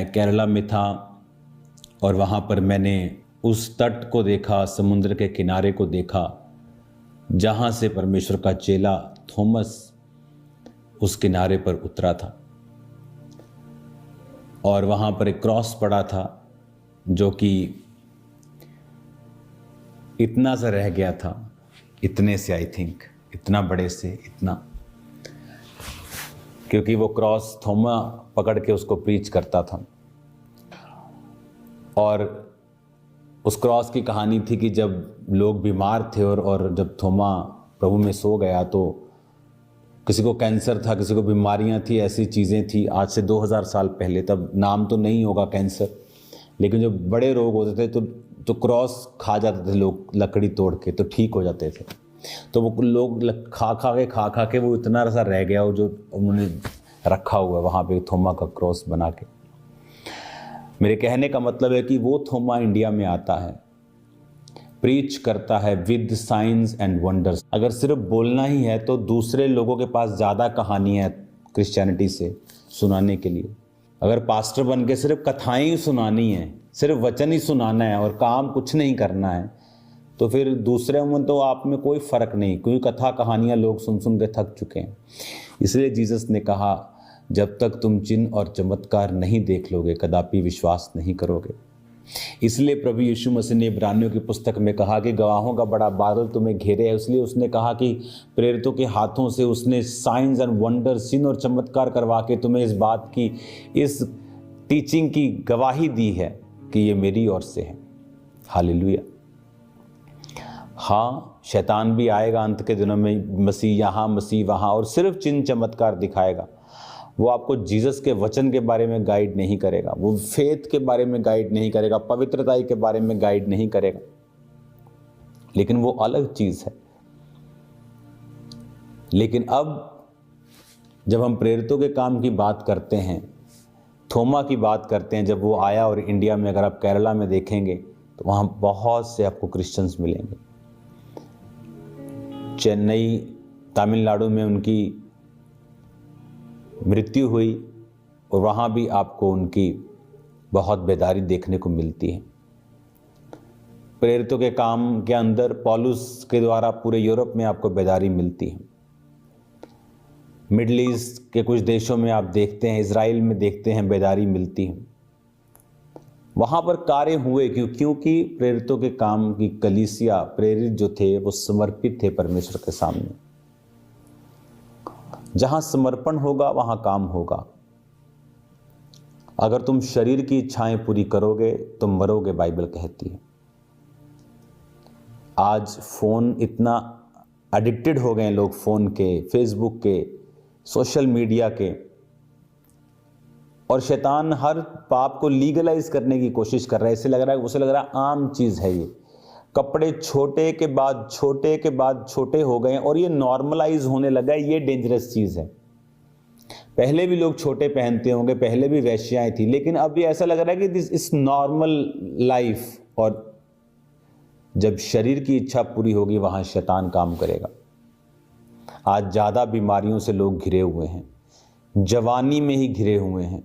केरला में था और वहाँ पर मैंने उस तट को देखा, समुद्र के किनारे को देखा जहाँ से परमेश्वर का चेला थॉमस उस किनारे पर उतरा था। और वहाँ पर एक क्रॉस पड़ा था जो कि इतना सा रह गया था, इतने से, आई थिंक इतना बड़े से, इतना, क्योंकि वो क्रॉस थोमा पकड़ के उसको प्रीच करता था। और उस क्रॉस की कहानी थी कि जब लोग बीमार थे और जब थोमा प्रभु में सो गया तो किसी को कैंसर था, किसी को बीमारियां थी, ऐसी चीज़ें थी। आज से 2000 साल पहले, तब नाम तो नहीं होगा कैंसर, लेकिन जो बड़े रोग होते थे तो क्रॉस खा जाते थे लोग, लकड़ी तोड़ के, तो ठीक हो जाते थे। तो वो लोग खा खा के वो इतना सा रह गया, वो जो उन्होंने रखा हुआ है वहाँ पे थोमा का क्रॉस बना के। मेरे कहने का मतलब है कि वो थोमा इंडिया में आता है, प्रीच करता है विद साइंस एंड वंडर्स। अगर सिर्फ बोलना ही है तो दूसरे लोगों के पास ज़्यादा कहानियाँ है क्रिश्चियनिटी से सुनाने के लिए। अगर पास्टर बन के सिर्फ कथाएं ही सुनानी है, सिर्फ वचन ही सुनाना है और काम कुछ नहीं करना है, तो फिर दूसरे में तो आप में कोई फ़र्क नहीं, क्योंकि कथा कहानियाँ लोग सुन सुन के थक चुके हैं। इसलिए जीसस ने कहा, जब तक तुम चिन्ह और चमत्कार नहीं देख लोगे कदापि विश्वास नहीं करोगे। इसलिए प्रभु यीशु मसीह ने इब्रानियों की पुस्तक में कहा कि गवाहों का बड़ा बादल तुम्हें घेरे है। इसलिए उसने कहा कि प्रेरितों के हाथों से उसने साइंस एंड वंडर, चिन्ह और चमत्कार करवा के तुम्हें इस बात की, इस टीचिंग की गवाही दी है कि ये मेरी ओर से है। हालेलुया। हाँ, शैतान भी आएगा अंत के दिनों में, मसीह यहाँ मसीह वहाँ, और सिर्फ चिन्ह चमत्कार दिखाएगा। वो आपको जीसस के वचन के बारे में गाइड नहीं करेगा, वो फेथ के बारे में गाइड नहीं करेगा, पवित्रताई के बारे में गाइड नहीं करेगा, लेकिन वो अलग चीज है। लेकिन अब जब हम प्रेरितों के काम की बात करते हैं, थोमा की बात करते हैं, जब वो आया, और इंडिया में अगर आप केरला में देखेंगे तो वहाँ बहुत से आपको क्रिश्चियंस मिलेंगे। चेन्नई, तमिलनाडु में उनकी मृत्यु हुई और वहाँ भी आपको उनकी बहुत बेदारी देखने को मिलती है। प्रेरितों के काम के अंदर पौलुस के द्वारा पूरे यूरोप में आपको बेदारी मिलती है। मिडल ईस्ट के कुछ देशों में आप देखते हैं, इजराइल में देखते हैं, बेदारी मिलती है। वहाँ पर कार्य हुए क्योंकि प्रेरितों के काम की कलीसिया, प्रेरित जो थे वो समर्पित थे परमेश्वर के सामने। जहां समर्पण होगा वहां काम होगा। अगर तुम शरीर की इच्छाएं पूरी करोगे तो मरोगे, बाइबल कहती है। आज फोन, इतना एडिक्टेड हो गए हैं लोग फोन के, फेसबुक के, सोशल मीडिया के, और शैतान हर पाप को लीगलाइज करने की कोशिश कर रहा है। उसे लग रहा है आम चीज है ये। कपड़े छोटे के बाद छोटे हो गए और ये नॉर्मलाइज होने लगा है। ये डेंजरस चीज है। पहले भी लोग छोटे पहनते होंगे, पहले भी वैश्याएं थी, लेकिन अब ये ऐसा लग रहा है कि दिस इज नॉर्मल लाइफ। और जब शरीर की इच्छा पूरी होगी वहां शैतान काम करेगा। आज ज्यादा बीमारियों से लोग घिरे हुए हैं, जवानी में ही घिरे हुए हैं।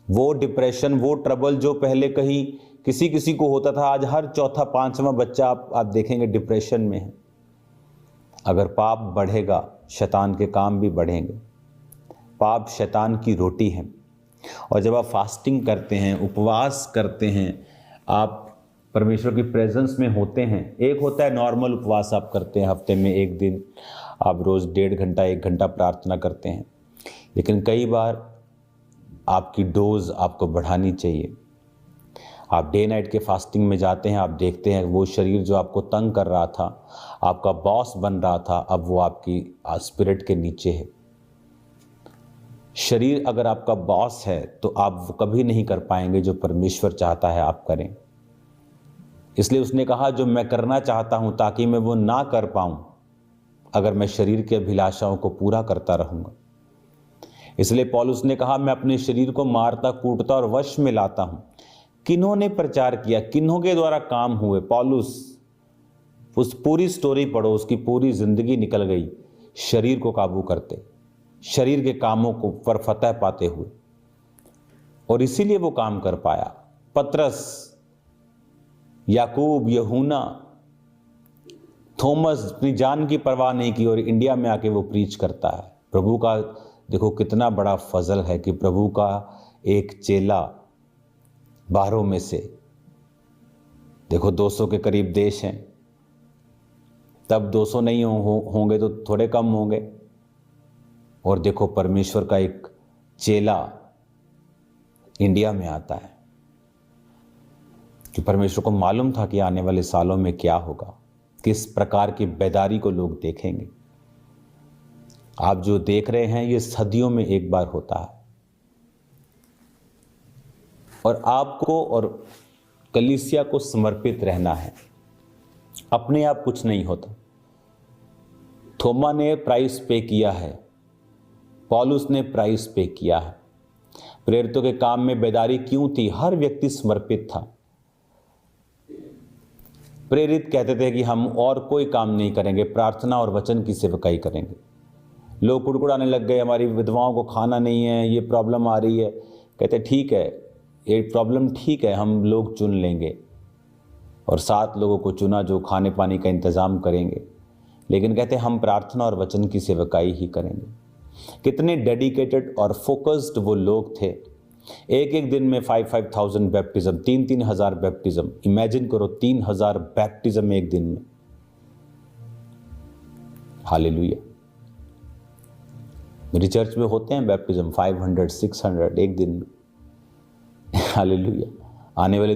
वो डिप्रेशन, वो ट्रबल जो पहले कहीं किसी को होता था, आज हर चौथा पांचवा बच्चा आप देखेंगे डिप्रेशन में है। अगर पाप बढ़ेगा, शैतान के काम भी बढ़ेंगे। पाप शैतान की रोटी है। और जब आप फास्टिंग करते हैं, उपवास करते हैं, आप परमेश्वर की प्रेजेंस में होते हैं। एक होता है नॉर्मल उपवास आप करते हैं, हफ्ते में एक दिन आप रोज 1.5 घंटा 1 घंटा प्रार्थना करते हैं, लेकिन कई बार आपकी डोज आपको बढ़ानी चाहिए। आप डे नाइट के फास्टिंग में जाते हैं, आप देखते हैं वो शरीर जो आपको तंग कर रहा था, आपका बॉस बन रहा था, अब वो आपकी स्पिरिट के नीचे है। शरीर अगर आपका बॉस है तो आप वो कभी नहीं कर पाएंगे जो परमेश्वर चाहता है आप करें। इसलिए उसने कहा, जो मैं करना चाहता हूं ताकि मैं वो ना कर पाऊं अगर मैं शरीर के अभिलाषाओं को पूरा करता रहूंगा। इसलिए पौलुस ने कहा, मैं अपने शरीर को मारता कूटता और वश में लाता हूं। किन्हों ने प्रचार किया, किन्हों के द्वारा काम हुए। पौलुस, उस पूरी स्टोरी पढ़ो, उसकी पूरी जिंदगी निकल गई शरीर को काबू करते, शरीर के कामों को पर फतह पाते हुए। और इसीलिए वो काम कर पाया। पतरस, याकूब, यूहन्ना, थॉमस अपनी जान की परवाह नहीं की और इंडिया में आके वो प्रीच करता है। प्रभु का देखो कितना बड़ा फजल है कि प्रभु का एक चेला 12 में से, देखो 200 के करीब देश हैं, तब 200 नहीं होंगे तो थोड़े कम होंगे, और देखो परमेश्वर का एक चेला इंडिया में आता है कि परमेश्वर को मालूम था कि आने वाले सालों में क्या होगा, किस प्रकार की बेदारी को लोग देखेंगे। आप जो देख रहे हैं ये सदियों में एक बार होता है, और आपको और कलीसिया को समर्पित रहना है। अपने आप कुछ नहीं होता। थोमा ने प्राइस पे किया है, पौलुस ने प्राइस पे किया है। प्रेरितों के काम में बेदारी क्यों थी? हर व्यक्ति समर्पित था। प्रेरित कहते थे कि हम और कोई काम नहीं करेंगे, प्रार्थना और वचन की सेवकाई करेंगे। लोग कुड़कुड़ाने लग गए, हमारी विधवाओं को खाना नहीं है, ये प्रॉब्लम आ रही है। कहते ठीक है, ये प्रॉब्लम ठीक है, हम लोग चुन लेंगे, और 7 लोगों को चुना जो खाने पानी का इंतज़ाम करेंगे। लेकिन कहते हम प्रार्थना और वचन की सेवकाई ही करेंगे। कितने डेडिकेटेड और फोकस्ड वो लोग थे। एक दिन में 5,000 बैप्टिज्म, 3,000 बैप्टिज्म। इमेजिन करो 3,000 बैप्टिज्म एक दिन में। हालेलुया। मेरी चर्च में होते हैं बैप्टिज्म 500, 600 एक दिन में। हालेलुया। आने वाले